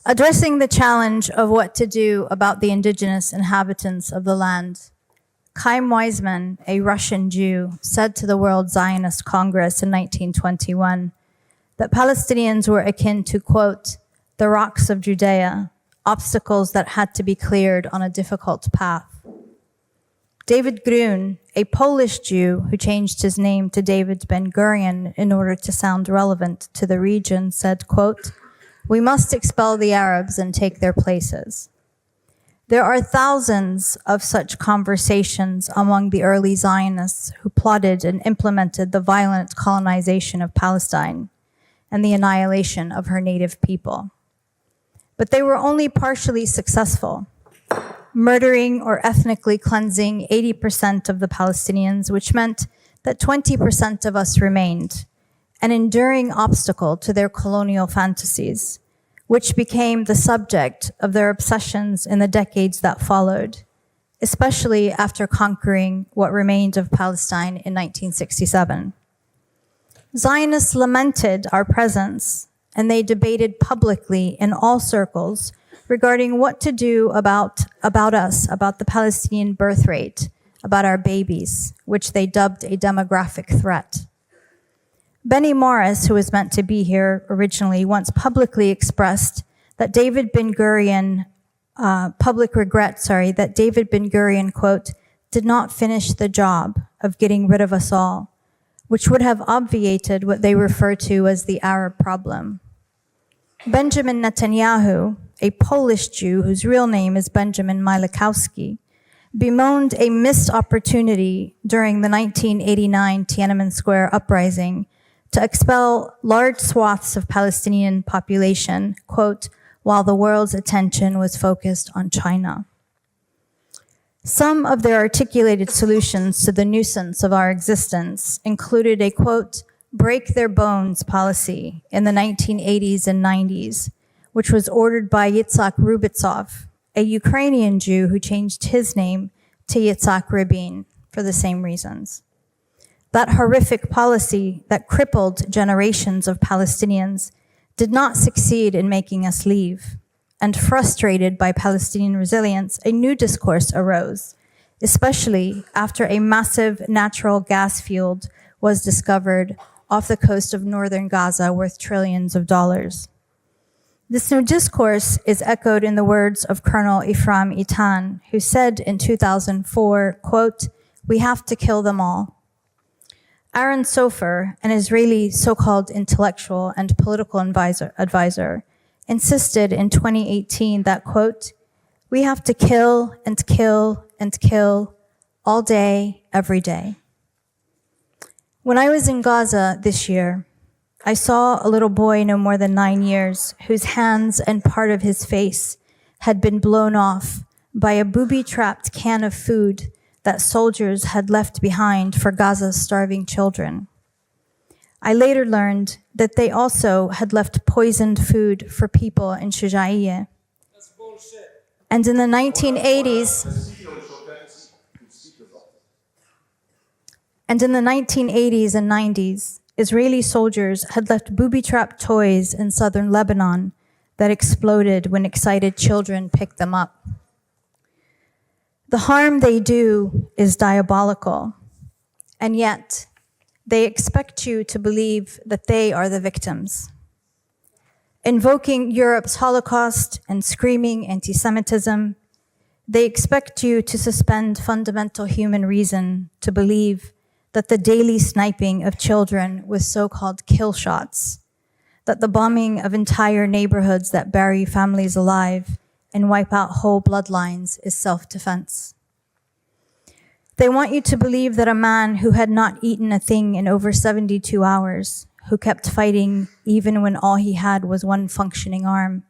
Addressing the challenge of what to do about the indigenous inhabitants of the land, Chaim Weizmann, a Russian Jew, said to the World Zionist Congress in 1921 that Palestinians were akin to, quote, the rocks of Judea, obstacles that had to be cleared on a difficult path. David Grun, a Polish Jew who changed his name to David Ben-Gurion in order to sound relevant to the region, said, quote, we must expel the Arabs and take their places. There are thousands of such conversations among the early Zionists who plotted and implemented the violent colonization of Palestine and the annihilation of her native people. But they were only partially successful, murdering or ethnically cleansing 80% of the Palestinians, which meant that 20% of us remained, an enduring obstacle to their colonial fantasies, which became the subject of their obsessions in the decades that followed, especially after conquering what remained of Palestine in 1967. Zionists lamented our presence, and they debated publicly in all circles regarding what to do about us, about the Palestinian birth rate, about our babies, which they dubbed a demographic threat. Benny Morris, who was meant to be here originally, once publicly expressed that David Ben-Gurion, that David Ben-Gurion, quote, did not finish the job of getting rid of us all, which would have obviated what they refer to as the Arab problem. Benjamin Netanyahu, a Polish Jew whose real name is Benjamin Mielikowski, bemoaned a missed opportunity during the 1989 Tiananmen Square uprising to expel large swaths of Palestinian population, quote, while the world's attention was focused on China. Some of their articulated solutions to the nuisance of our existence included a, quote, break their bones policy in the 1980s and 90s, which was ordered by Yitzhak Rubitsov, a Ukrainian Jew who changed his name to Yitzhak Rabin for the same reasons. That horrific policy that crippled generations of Palestinians did not succeed in making us leave, and frustrated by Palestinian resilience, a new discourse arose, especially after a massive natural gas field was discovered off the coast of northern Gaza worth trillions of dollars. This new discourse is echoed in the words of Colonel Ephraim Itan, who said in 2004, quote, we have to kill them all. Aaron Sofer, an Israeli so-called intellectual and political advisor, insisted in 2018 that, quote, we have to kill and kill and kill all day, every day. When I was in Gaza this year, I saw a little boy no more than 9 years whose hands and part of his face had been blown off by a booby-trapped can of food that soldiers had left behind for Gaza's starving children. I later learned that they also had left poisoned food for people in Shujaiyyah. That's bullshit. And in the 1980s, and 90s, Israeli soldiers had left booby-trapped toys in southern Lebanon that exploded when excited children picked them up. The harm they do is diabolical, and yet they expect you to believe that they are the victims. Invoking Europe's Holocaust and screaming anti-Semitism, they expect you to suspend fundamental human reason to believe that the daily sniping of children with so-called kill shots, that the bombing of entire neighborhoods that bury families alive and wipe out whole bloodlines is self-defense. They want you to believe that a man who had not eaten a thing in over 72 hours, who kept fighting even when all he had was one functioning arm,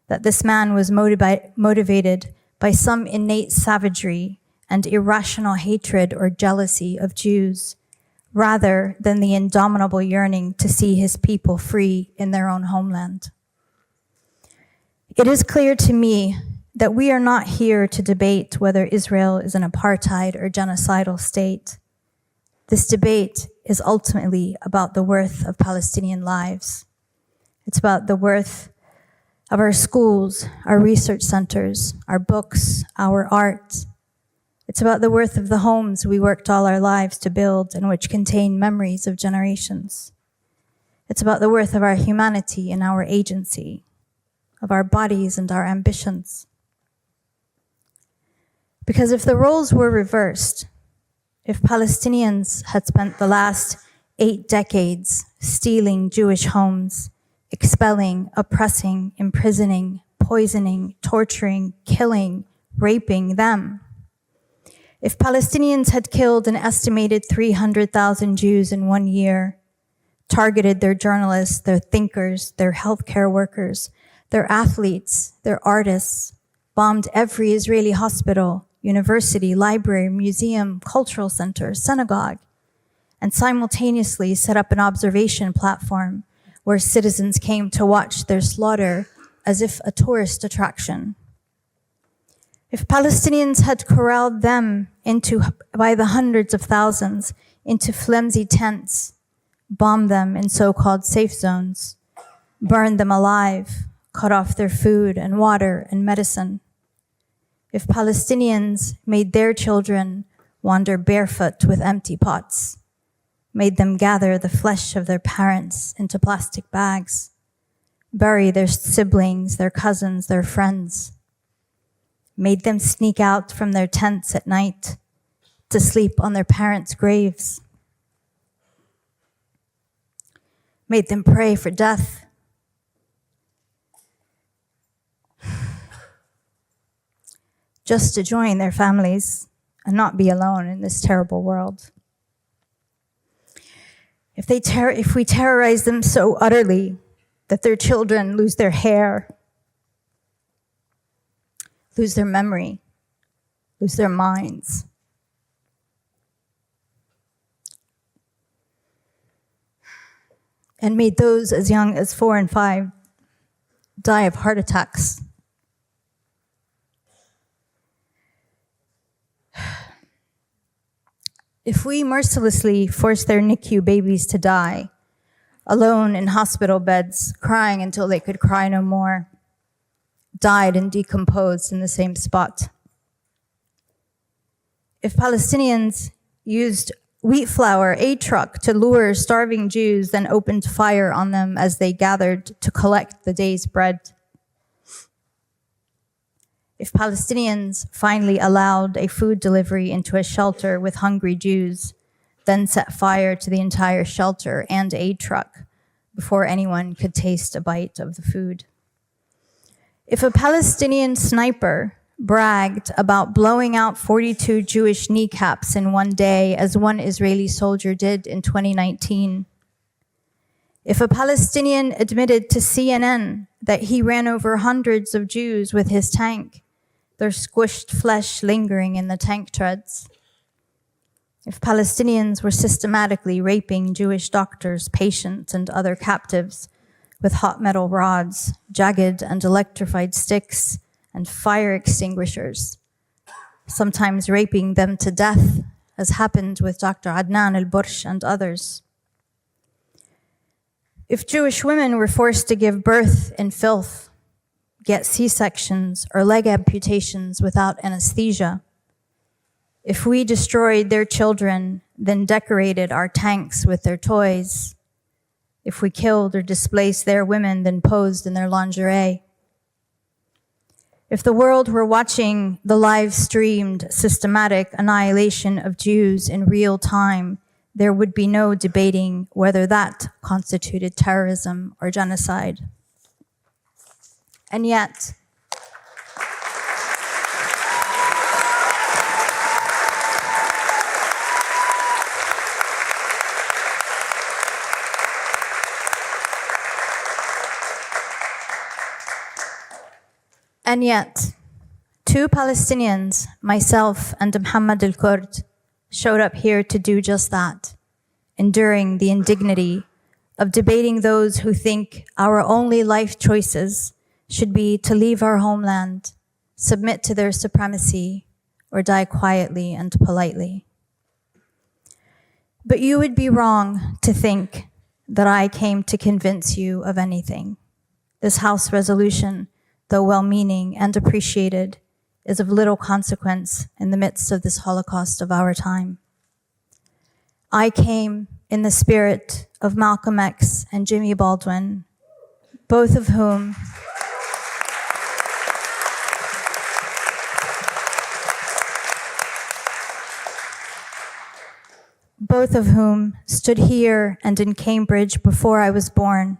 that this man was motivated by some innate savagery and irrational hatred or jealousy of Jews, rather than the indomitable yearning to see his people free in their own homeland. It is clear to me that we are not here to debate whether Israel is an apartheid or genocidal state. This debate is ultimately about the worth of Palestinian lives. It's about the worth of our schools, our research centers, our books, our art. It's about the worth of the homes we worked all our lives to build and which contain memories of generations. It's about the worth of our humanity and our agency, of our bodies and our ambitions. Because if the roles were reversed, if Palestinians had spent the last 8 decades stealing Jewish homes, expelling, oppressing, imprisoning, poisoning, torturing, killing, raping them, if Palestinians had killed an estimated 300,000 Jews in 1 year, targeted their journalists, their thinkers, their healthcare workers, their athletes, their artists, bombed every Israeli hospital, university, library, museum, cultural center, synagogue, and simultaneously set up an observation platform where citizens came to watch their slaughter as if a tourist attraction. If Palestinians had corralled them by the hundreds of thousands into flimsy tents, bombed them in so-called safe zones, burned them alive, cut off their food and water and medicine, if Palestinians made their children wander barefoot with empty pots, made them gather the flesh of their parents into plastic bags, bury their siblings, their cousins, their friends, made them sneak out from their tents at night to sleep on their parents' graves, made them pray for death, just to join their families and not be alone in this terrible world. If we terrorize them so utterly that their children lose their hair, lose their memory, lose their minds, and made those as young as 4 and 5 die of heart attacks, if we mercilessly force their NICU babies to die, alone in hospital beds, crying until they could cry no more, died and decomposed in the same spot. If Palestinians used wheat flour, a truck, to lure starving Jews, then opened fire on them as they gathered to collect the day's bread. If Palestinians finally allowed a food delivery into a shelter with hungry Jews, then set fire to the entire shelter and aid truck before anyone could taste a bite of the food. If a Palestinian sniper bragged about blowing out 42 Jewish kneecaps in one day, as one Israeli soldier did in 2019, if a Palestinian admitted to CNN that he ran over hundreds of Jews with his tank, their squished flesh lingering in the tank treads, if Palestinians were systematically raping Jewish doctors, patients, and other captives with hot metal rods, jagged and electrified sticks, and fire extinguishers, sometimes raping them to death, as happened with Dr. Adnan al-Bursh and others. If Jewish women were forced to give birth in filth, get C-sections or leg amputations without anesthesia, if we destroyed their children, then decorated our tanks with their toys, if we killed or displaced their women, then posed in their lingerie, if the world were watching the live-streamed systematic annihilation of Jews in real time, there would be no debating whether that constituted terrorism or genocide. And yet, two Palestinians, myself and Muhammad al-Kurd, showed up here to do just that, enduring the indignity of debating those who think our only life choices should be to leave our homeland, submit to their supremacy, or die quietly and politely. But you would be wrong to think that I came to convince you of anything. this House resolution, though well-meaning and appreciated, is of little consequence in the midst of this Holocaust of our time. I came in the spirit of Malcolm X and Jimmy Baldwin, both of whom stood here and in Cambridge before I was born,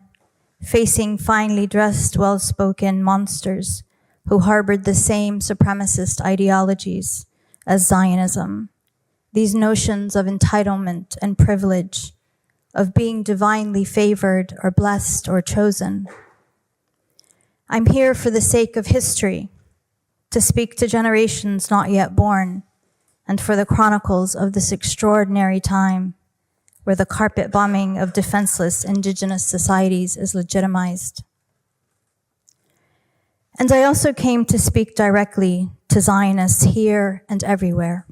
facing finely dressed, well-spoken monsters who harbored the same supremacist ideologies as Zionism, these notions of entitlement and privilege, of being divinely favored or blessed or chosen. I'm here for the sake of history, to speak to generations not yet born, and for the chronicles of this extraordinary time where the carpet bombing of defenseless indigenous societies is legitimized. And I also came to speak directly to Zionists here and everywhere.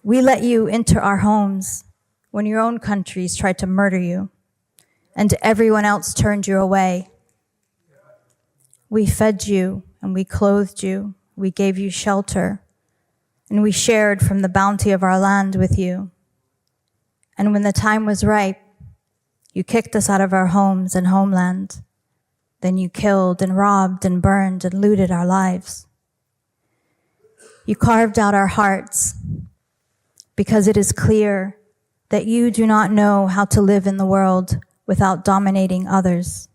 We let you into our homes when your own countries tried to murder you, and everyone else turned you away. We fed you and we clothed you, we gave you shelter, and we shared from the bounty of our land with you. And when the time was ripe, you kicked us out of our homes and homeland. Then you killed and robbed and burned and looted our lives. You carved out our hearts because it is clear that you do not know how to live in the world without dominating others.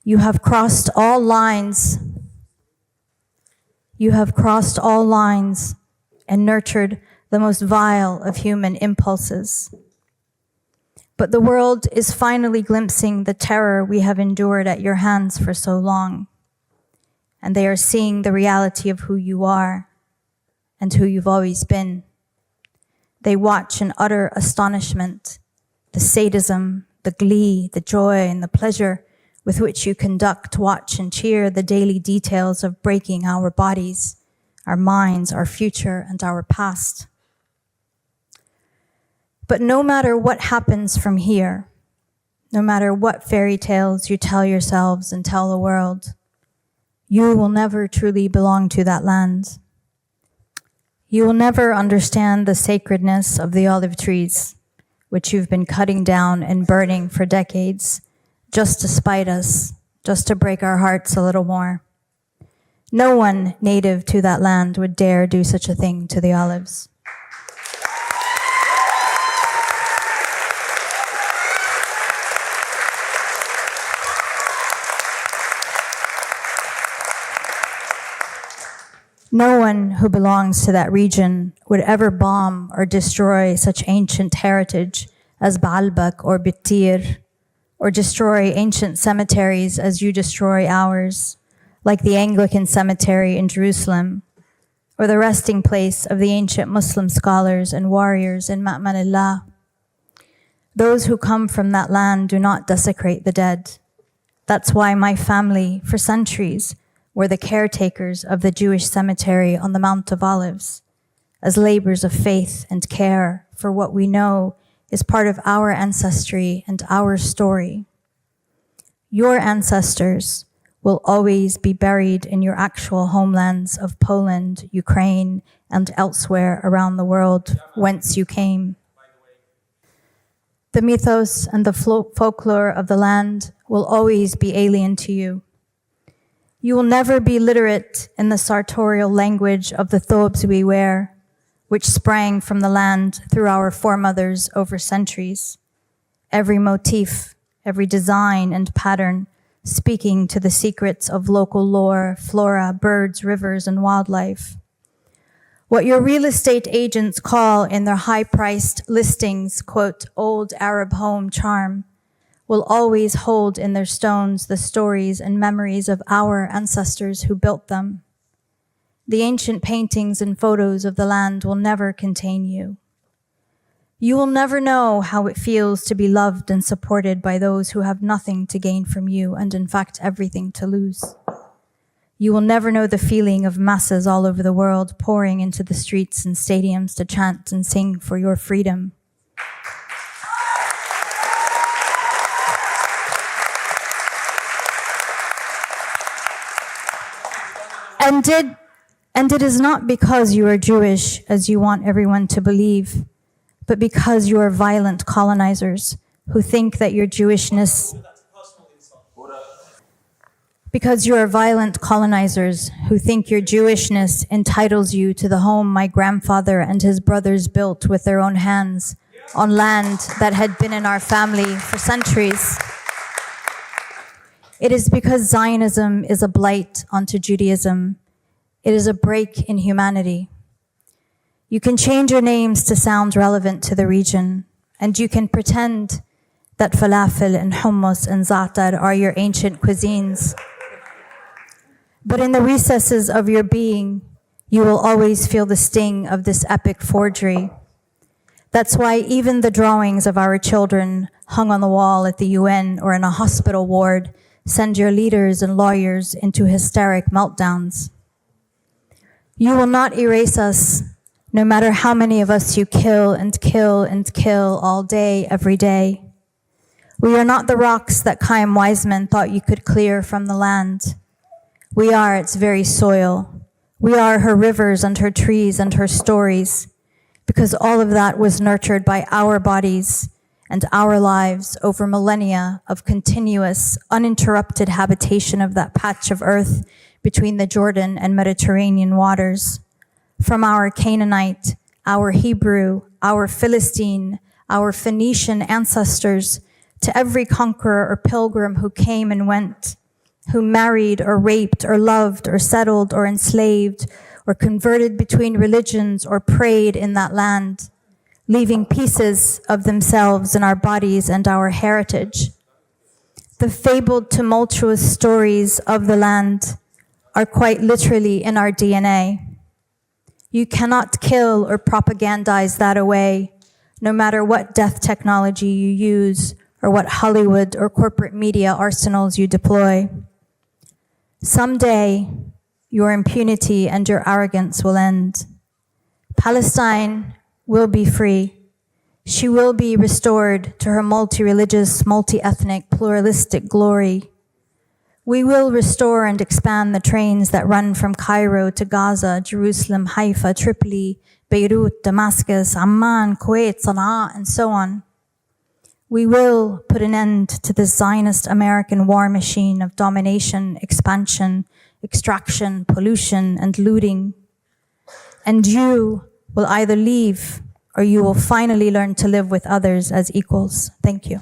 You have crossed all lines. You have crossed all lines and nurtured the most vile of human impulses. But the world is finally glimpsing the terror we have endured at your hands for so long, and they are seeing the reality of who you are and who you've always been. They watch in utter astonishment the sadism, the glee, the joy, and the pleasure with which you conduct, watch, and cheer the daily details of breaking our bodies, our minds, our future, and our past. But no matter what happens from here, no matter what fairy tales you tell yourselves and tell the world, you will never truly belong to that land. You will never understand the sacredness of the olive trees, which you've been cutting down and burning for decades, just to spite us, just to break our hearts a little more. No one native to that land would dare do such a thing to the olives. No one who belongs to that region would ever bomb or destroy such ancient heritage as Baalbek or Bittir, or destroy ancient cemeteries as you destroy ours, like the Anglican cemetery in Jerusalem, or the resting place of the ancient Muslim scholars and warriors in Ma'manillah. Those who come from that land do not desecrate the dead. That's why my family, for centuries, were the caretakers of the Jewish cemetery on the Mount of Olives, as labors of faith and care for what we know is part of our ancestry and our story. Your ancestors will always be buried in your actual homelands of Poland, Ukraine, and elsewhere around the world whence you came. The mythos and the folklore of the land will always be alien to you. You will never be literate in the sartorial language of the thobes we wear, which sprang from the land through our foremothers over centuries. Every motif, every design and pattern speaking to the secrets of local lore, flora, birds, rivers, and wildlife. What your real estate agents call in their high-priced listings, quote, old Arab home charm, will always hold in their stones the stories and memories of our ancestors who built them. The ancient paintings and photos of the land will never contain you. You will never know how it feels to be loved and supported by those who have nothing to gain from you and in fact everything to lose. You will never know the feeling of masses all over the world pouring into the streets and stadiums to chant and sing for your freedom. And it is not because you are Jewish, as you want everyone to believe, but because you are violent colonizers who think that your Jewishness entitles you to the home my grandfather and his brothers built with their own hands on land that had been in our family for centuries. It is because Zionism is a blight onto Judaism. It is a break in humanity. You can change your names to sound relevant to the region, and you can pretend that falafel and hummus and za'atar are your ancient cuisines. But in the recesses of your being, you will always feel the sting of this epic forgery. That's why even the drawings of our children hung on the wall at the UN or in a hospital ward send your leaders and lawyers into hysteric meltdowns. You will not erase us, no matter how many of us you kill and kill and kill all day, every day. We are not the rocks that Chaim Weizmann thought you could clear from the land. We are its very soil. We are her rivers and her trees and her stories, because all of that was nurtured by our bodies and our lives over millennia of continuous, uninterrupted habitation of that patch of earth between the Jordan and Mediterranean waters. From our Canaanite, our Hebrew, our Philistine, our Phoenician ancestors, to every conqueror or pilgrim who came and went, who married or raped or loved or settled or enslaved or converted between religions or prayed in that land, leaving pieces of themselves in our bodies and our heritage. The fabled, tumultuous stories of the land are quite literally in our DNA. You cannot kill or propagandize that away, no matter what death technology you use or what Hollywood or corporate media arsenals you deploy. Someday, your impunity and your arrogance will end. Palestine will be free. She will be restored to her multi-religious, multi-ethnic, pluralistic glory. We will restore and expand the trains that run from Cairo to Gaza, Jerusalem, Haifa, Tripoli, Beirut, Damascus, Amman, Kuwait, Sana'a, and so on. We will put an end to this Zionist American war machine of domination, expansion, extraction, pollution, and looting. And you will either leave or you will finally learn to live with others as equals. Thank you.